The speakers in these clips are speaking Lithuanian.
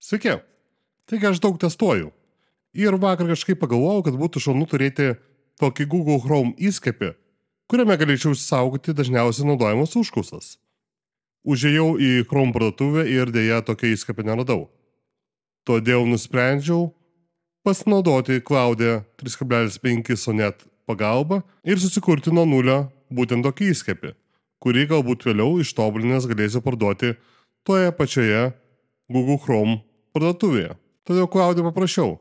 Sveiki. Taigi aš daug testuoju. Ir vakar kažkaip pagalvojau, kad būtų šaunu turėti tokį Google Chrome įskiepį, kuriame galėčiau išsaugoti dažniausiai naudojamas užklausas. Užėjau į Chrome parduotuvę ir dėja tokio įskiepio neradau. Todėl nusprendžiau pasinaudoti Cloud'e 3.5 Sonnet pagalba ir susikurti nuo nulio būtent tokį įskiepį, kurį galbūt vėliau ištobulinęs galėsiu parduoti toje pačioje Google Chrome parduotuvėje. Todėl Cloud'e paprašiau.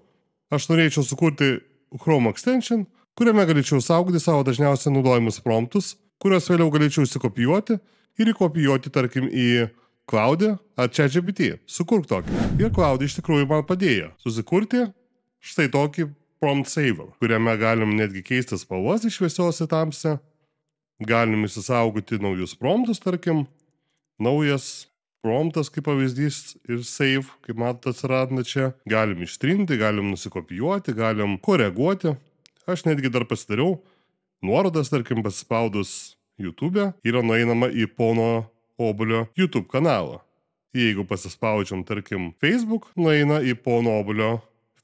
Aš norėčiau sukurti Chrome extension, kuriame galėčiau saugoti savo dažniausiai naudojimus promptus, kuriuos vėliau galėčiau įsikopijuoti ir įkopijuoti, tarkim, į Cloud'e ar ChatGPT. Sukurk tokį. Ir Cloud'e iš tikrųjų man padėjo susikurti štai tokį prompt saver, kuriame galim netgi keisti spalvas iš šviesios į tamsią, galim įsisaugoti naujus promptus, tarkim, naujas promptas kaip pavyzdys ir save, kaip matote, atsiranda čia. Galim ištrinti, galim nusikopijuoti, galim koreguoti. Aš netgi dar pasidariau nuorodas, tarkim, pasispaudus YouTube'e, yra nueinama į pono Obolio YouTube kanalą. Jeigu pasispaudžiam, tarkim, Facebook, nueina į pono Obolio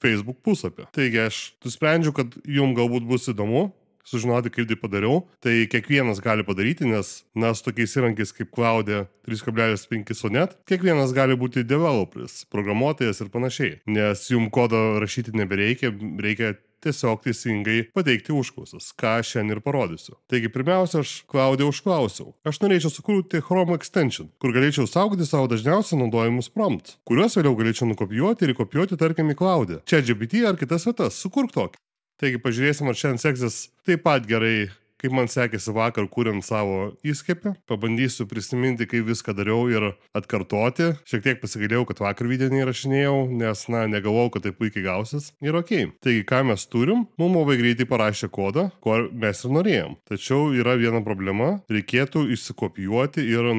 Facebook puslapį. Taigi aš nusprendžiu, kad jums galbūt bus įdomu sužinoti, kaip tai padariau. Tai kiekvienas gali padaryti, nes su tokiais įrankiais kaip Cloud'e 3.5 Sonnet, kiekvienas gali būti developeris, programuotojas ir panašiai. Nes jums kodo rašyti nebereikia, reikia tiesiog teisingai pateikti užklausas, ką šiandien ir parodysiu. Taigi pirmiausia, aš Cloud'e užklausiau. Aš norėčiau sukurti Chrome extension, kur galėčiau saugoti savo dažniausiai naudojimus prompts, kuriuos vėliau galėčiau nukopijuoti ir įkopijuoti, tarkim, į Cloud'e, ChatGPT ar kitas vietas. Sukurk tokį. Taigi pažiūrėsim, ar šiandien seksis taip pat gerai, kaip man sekėsi vakar kuriant savo įskiepį. Pabandysiu prisiminti, kaip viską dariau ir atkartoti. Šiek tiek pasigailėjau, kad vakar video neįrašinėjau, nes, negalvojau, kad tai puikiai gausis. Ir okei. Taigi, ką mes turim? Mums labai greitai parašė kodą, ko mes ir norėjom. Tačiau yra viena problema. Reikėtų išsikopijuoti ir,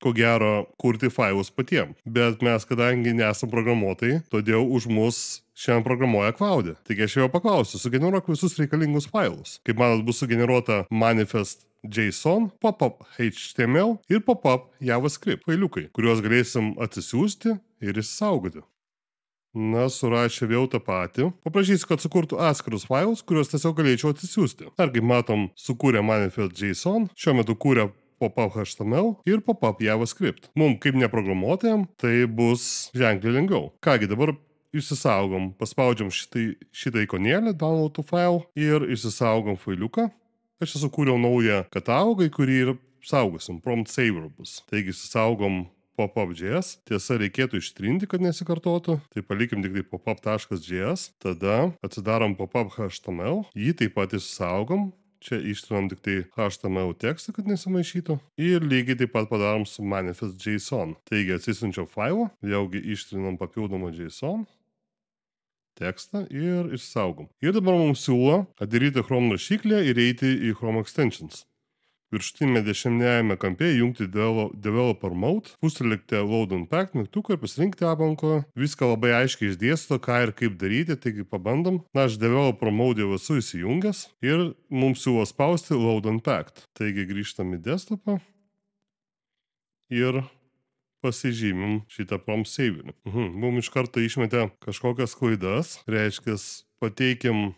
ko gero, kurti failus patiems. Bet mes, kadangi nesam programuotojai, todėl už mus šiandien programuoja Cloud'e. Taigi aš jau paklausiu, sugeneruok visus reikalingus failus. Kaip manot, bus sugeneruota manifest JSON, pop-up HTML ir pop-up JavaScript failiukai, kuriuos galėsim atsisiųsti ir išsaugoti. Surašė vėl tą patį. Paprašysiu, kad sukurtų atskirus failus, kuriuos tiesiog galėčiau atsisiųsti. Ar kaip matom, sukūrė manifest JSON, šiuo metu kūrė pop-up HTML ir pop-up JavaScript. Mums kaip neprogramuotojam tai bus ženkliai lengviau. Kągi, dabar išsisaugom, paspaudžiam šitą ikonėlę, download to file ir išsisaugom failiuką. Aš sukūriau naują katalogą, kurį ir saugosim, prompt saver bus. Taigi išsisaugom pop-up.js, tiesa reikėtų ištrinti, kad nesikartotų, tai palikim tik tai pop-up.js, tada atsidarom pop-up HTML, jį taip pat išsisaugom, čia ištrinam tik tai HTML tekstą, kad nesimaišytų ir lygiai taip pat padarom su manifest JSON. Taigi atsisiunčiau failą, vėlgi ištrinam papildomą JSON tekstą ir išsaugom. Ir dabar mums siūlo atidaryti Chrome naršyklę ir eiti į Chrome extensions. Viršutinėme dešiniajame kampe įjungti developer mode, puselekte load unpacked mygtuką ir pasirinkti aplanką. Viską labai aiškiai išdėsto, ką ir kaip daryti, taigi pabandom. Aš developer mode jau esu įsijungęs ir mums siūlo spausti load unpacked. Taigi grįžtam į desktopą ir pasižymim šitą prompt saverį. Mums iš karto išmetė kažkokias klaidas, reiškia pateikim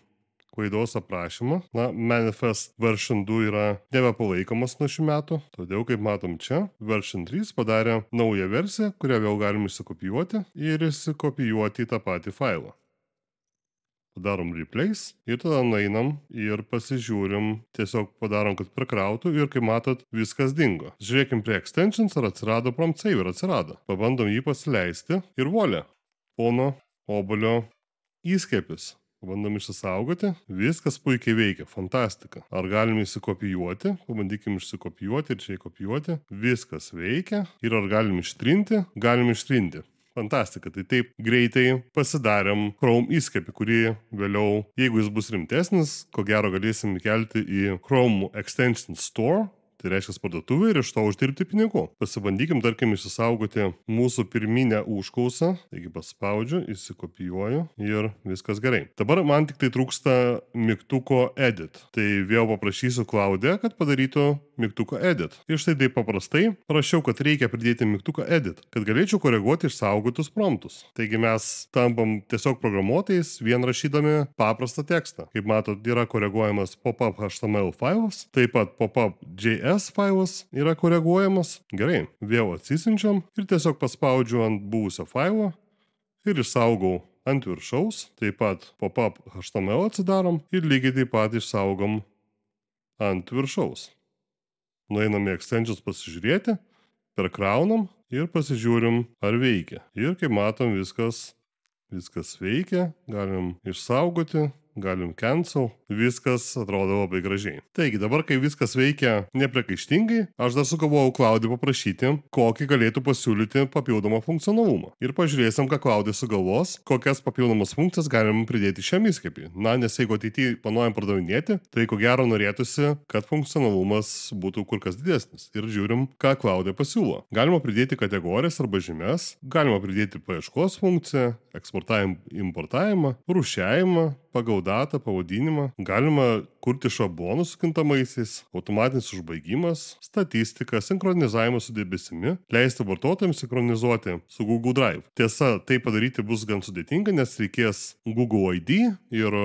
klaidos aprašymą. Manifest version 2 yra nebepalaikomas nuo šių metų, todėl, kaip matom čia, version 3 padarė naują versiją, kurią vėl galim išsikopijuoti ir išsikopijuoti į tą patį failą. Padarom replace ir tada nueinam ir pasižiūrim, tiesiog padarom, kad prikrautų ir kaip matot, viskas dingo. Žiūrėkim prie extensions, ar atsirado prompt saver, atsirado. Pabandom jį pasileisti ir volia. Pono Obolio įskiepis. Pabandom išsisaugoti. Viskas puikiai veikia, fantastika. Ar galim įsikopijuoti? Pabandykim išsikopijuoti ir čia įkopijuoti. Viskas veikia. Ir ar galim ištrinti? Galim ištrinti. Fantastika, tai taip greitai pasidarėm Chrome įskiepį, kurį vėliau, jeigu jis bus rimtesnis, ko gero galėsim įkelti į Chrome Extension Store, Tai reiškia parduotuvė ir iš to uždirbti pinigų. Pasibandykim, tarkim, išsisaugoti mūsų pirminę užklausą. Taigi paspaudžiu, įsikopijuoju ir viskas gerai. Dabar man tik tai trūksta mygtuko edit. Tai vėl paprašysiu Klaudiją, kad padarytų mygtuką edit. Ir štai taip paprastai parašiau, kad reikia pridėti mygtuką edit, kad galėčiau koreguoti išsaugotus promptus. Taigi mes tampam tiesiog programuotojais, vien rašydami paprastą tekstą. Kaip matot, yra koreguojamas pop-up HTML failas, taip pat pop-up.js failas yra koreguojamas. Gerai, vėl atsisinčiam ir tiesiog paspaudžiu ant buvusio failo ir išsaugau ant viršaus, taip pat pop-up HTML atsidarom ir lygiai taip pat išsaugom ant viršaus. Nueinam į extensions pasižiūrėti, perkraunam ir pasižiūrim, ar veikia. Ir kaip matom, viskas veikia, galim išsaugoti, galim cancel, viskas atrodo labai gražiai. Taigi dabar, kai viskas veikia nepriekaištingai, aš dar sugalvojau Klaudiją paprašyti, kokį galėtų pasiūlyti papildomą funkcionalumą. Ir pažiūrėsim, ką Klaudija sugalvos, kokias papildomas funkcijas galim pridėti šiam įskaipiui. Na, nes jeigu ateityje planuojam pardavinėti, tai ko gero norėtųsi, kad funkcionalumas būtų kur kas didesnis. Ir žiūrim, ką Klaudija pasiūlo. Galima pridėti kategorijas arba žymes, galima pridėti paieškos funkciją, eksportavimą, importavimą, rūšiavimą, pagal datą, pavadinimą, galima kurti šablonus su kintamaisiais, automatinis užbaigimas, statistika, sinchronizavimas su debesimi, leisti vartotojams sinchronizuoti su Google Drive. Tiesa, tai padaryti bus gan sudėtinga, nes reikės Google ID ir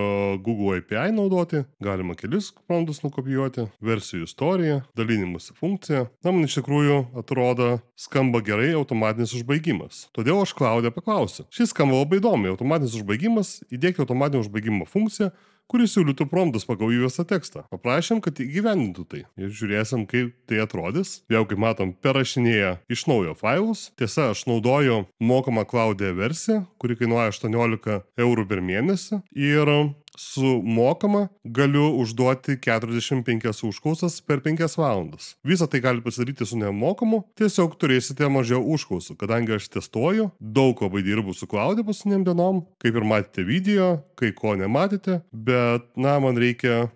Google API naudoti, galima kelis promptus nukopijuoti, versijų istoriją, dalinimusi funkciją. Na, man iš tikrųjų atrodo, skamba gerai automatinis užbaigimas. Todėl aš Klaudiją paklausiu. Šis skamba labai įdomiai, automatinis užbaigimas, įdėkti automatinio užbaigimo funkciją, kuris siūlytų promptus pagal įvestą tekstą. Paprašėm, kad įgyvendintų tai. Ir žiūrėsim, kaip tai atrodys. Vėl, kaip matom, perrašinėja iš naujo failus. Tiesa, aš naudoju mokamą Klaudiją versiją, kuri kainuoja 18 eurų per mėnesį. Ir su mokama galiu užduoti 45 užklausas per 5 valandas. Visą tai gali pasidaryti su nemokamu, tiesiog turėsite mažiau užklausų, kadangi aš testuoju, daug labai dirbu su Klaudija paskutiniom dienom, kaip ir matėte video, kai ko nematėte, bet, na, man reikia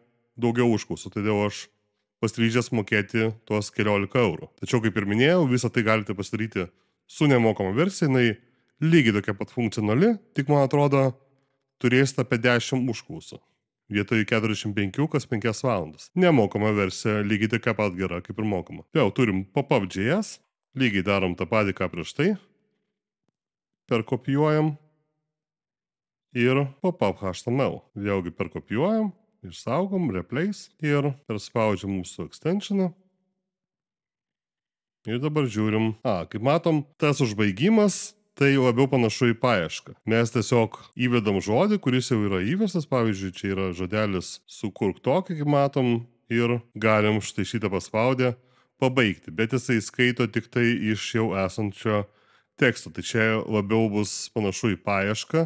daugiau užklausų, todėl aš pasiryžęs mokėti tuos 14 eurų. Tačiau, kaip ir minėjau, visą tai galite pasidaryti su nemokama versija, jinai lygiai tokia pat funkcionali, tik man atrodo, turėsite apie 10 užklausų. Vietoj 45 kas 5 valandas. Nemokama versija lygiai tokia pat gera kaip ir mokama. Vėl turim pop-up.js, lygiai darom tą patį ką prieš tai. Perkopijuojam ir pop-up HTML. Vėlgi perkopijuojam, išsaugom, replace ir perspaudžiam mūsų extensioną. Ir dabar žiūrim. Kaip matom, tas užbaigimas tai labiau panašu į paiešką. Mes tiesiog įvedam žodį, kuris jau yra įvestas, pavyzdžiui, čia yra žodelis sukurk tokį, kaip matom, ir galim štai šitą paspaudę pabaigti, bet jisai skaito tik tai iš jau esančio teksto. Tai čia labiau bus panašu į paiešką,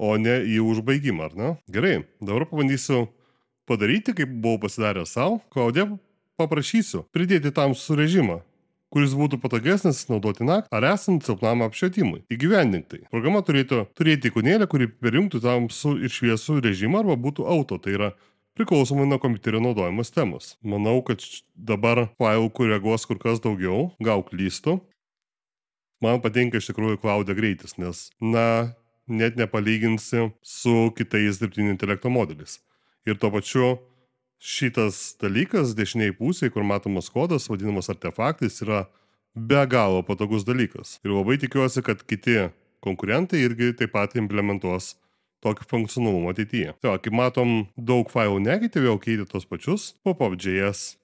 o ne į užbaigimą, ar ne? Gerai, dabar pabandysiu padaryti, kaip buvau pasidaręs savo. Klaudiją paprašysiu pridėti tam surežimą, kuris būtų patogesnis naudoti naktį ar esant silpnam apšvietimui. Įgyvendink tai. Programa turėtų turėti ikonėlę, kuri perjungtų tamsų ir šviesų režimą arba būtų auto, tai yra priklausomai nuo kompiuterio naudojimo sistemos. Manau, kad dabar failų koreguos kur kas daugiau, gal klystu. Man patinka iš tikrųjų Klaudija greitis, nes, na, net nepalyginsi su kitais dirbtinio intelekto modeliais. Ir tuo pačiu šitas dalykas dešiniai pusėje, kur matomas kodas, vadinamas artefaktais, yra be galo patogus dalykas. Ir labai tikiuosi, kad kiti konkurentai irgi taip pat implementuos tokį funkcionalumą ateityje. Tai, kaip matom, daug failų nekeitė, vėl keitė tos pačius pop-up.js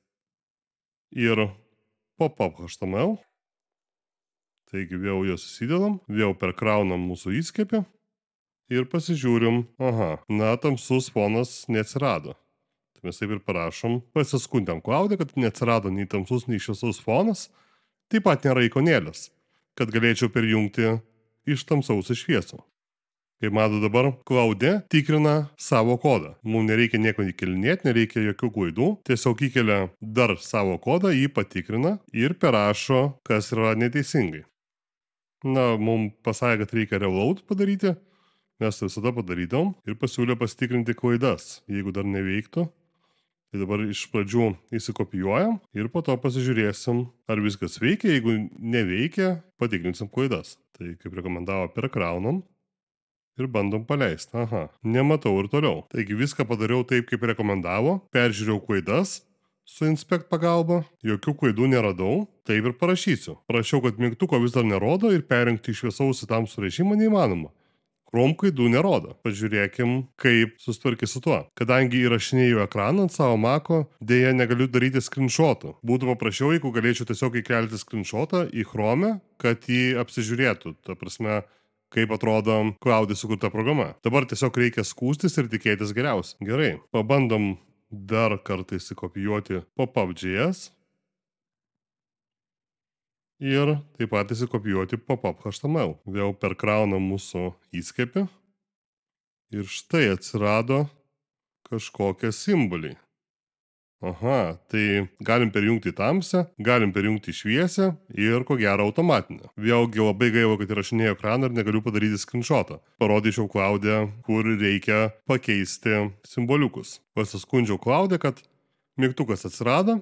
ir pop-up HTML. Taigi vėl juos įsidedam, vėl perkraunam mūsų įskiepį ir pasižiūrim, na, tamsus fonas neatsirado. Mes taip ir parašom, pasiskundėm Klaudiją, kad neatsirado nei tamsus, nei šviesus fonas, taip pat nėra ikonėlės, kad galėčiau perjungti iš tamsaus į šviesų. Kaip mato dabar, Klaudija tikrina savo kodą. Mums nereikia nieko įkelinėti, nereikia jokių klaidų, tiesiog įkelia dar savo kodą, jį patikrina ir perrašo, kas yra neteisingai. Na, mums pasakė, kad reikia reload padaryti, mes visada padarydavom ir pasiūlė pasitikrinti klaidas, jeigu dar neveiktų. Tai dabar iš pradžių įsikopijuojam ir po to pasižiūrėsim, ar viskas veikia. Jeigu neveikia, patikrinsim klaidas. Tai kaip rekomendavo, perkraunam ir bandom paleisti. Aha, nematau ir toliau. Taigi viską padariau taip, kaip rekomendavo. Peržiūrėjau klaidas su Inspect pagalba. Jokių klaidų neradau. Taip ir parašysiu. Parašiau, kad mygtuko vis dar nerodo ir perjungti iš šviesaus į tamsų režimą neįmanoma. Chrome klaidų nerodo. Pažiūrėkim, kaip susitvarkys su tuo. Kadangi įrašinėjau ekraną ant savo Maco, dėja negaliu daryti screenshotų. Būtų paprašiau, jeigu galėčiau tiesiog įkelti screenshotą į Chrome, kad jį apsižiūrėtų. Ta prasme, kaip atrodo cloud'e sukurta programa. Dabar tiesiog reikia skųstis ir tikėtis geriausia. Gerai, pabandom dar kartą įsikopijuoti pop-up.js. Ir taip pat įsikopijuoti pop-up.html. Vėl perkraunam mūsų įskiepį. Ir štai atsirado kažkokie simboliai. Aha, tai galim perjungti tamsę, galim perjungti šviesę ir ko gero automatinę. Vėlgi labai gaila, kad įrašinėjau ekraną ir negaliu padaryti screenshotą. Parodyčiau cloud'e, kur reikia pakeisti simboliukus. Pasiskundžiau cloud'e, kad mygtukas atsirado,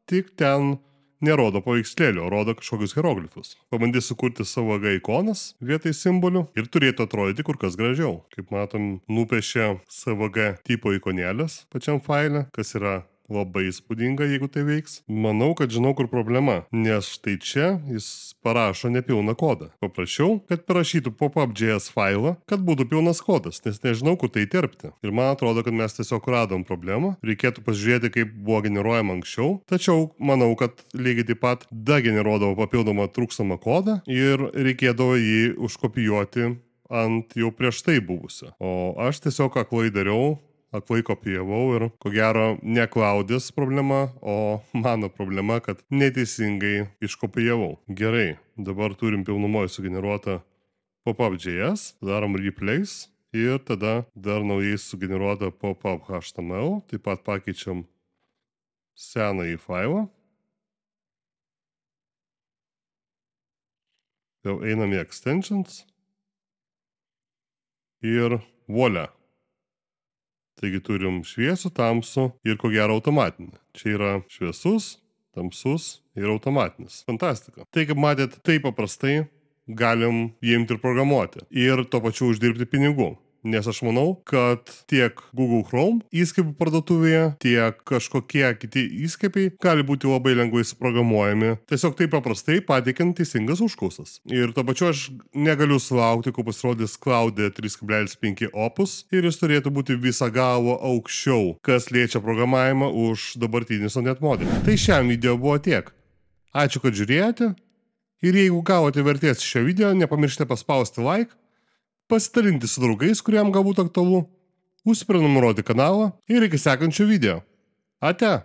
tik ten nerodo paveikslėlio, rodo kažkokius hieroglifus. Pabandysiu sukurti SVG ikonas vietoj simbolių ir turėtų atrodyti kur kas gražiau. Kaip matom, nupiešė SVG tipo ikonėlės pačiam faile, kas yra labai įspūdinga, jeigu tai veiks. Manau, kad žinau, kur problema, nes štai čia jis parašo nepilną kodą. Paprašiau, kad parašytų pop-up.js failą, kad būtų pilnas kodas, nes nežinau, kur tai įterpti. Ir man atrodo, kad mes tiesiog radom problemą. Reikėtų pasižiūrėti, kaip buvo generuojama anksčiau. Tačiau manau, kad lygiai taip pat dageneruodavo papildomą trūkstamą kodą ir reikėdavo jį užkopijuoti ant jau prieš tai buvusio. O aš tiesiog aklai dariau, aklai kopijavau ir ko gero ne cloud'ės problema, o mano problema, kad neteisingai iškopijavau. Gerai, dabar turim pilnumoje sugeneruotą pop-up.js, darom replace ir tada dar naujai sugeneruotą pop-up.html, taip pat pakeičiam senąjį failą. Vėl einam į extensions ir voila. Taigi turim šviesų, tamsų ir ko gero automatinį. Čia yra šviesus, tamsus ir automatinis. Fantastika. Tai kaip matėt, taip paprastai galim imti ir programuoti. Ir tuo pačiu uždirbti pinigų. Nes aš manau, kad tiek Google Chrome įskiepių parduotuvėje, tiek kažkokie kiti įskiepiai gali būti labai lengvai suprogramuojami. Tiesiog taip paprastai pateikiant teisingas užklausas. Ir tuo pačiu aš negaliu sulaukti, kol pasirodys Cloud'e 3.5 Opus ir jis turėtų būti visą galvą aukščiau, kas liečia programavimą už dabartinį Sonnet modelį. Tai šiam video buvo tiek. Ačiū, kad žiūrėjote. Ir jeigu gavote vertės šio video, nepamirškite paspausti like, pasidalinti su draugais, kuriam galbūt aktualu, užsiprenumeruoti kanalą ir iki sekančio video. Ate!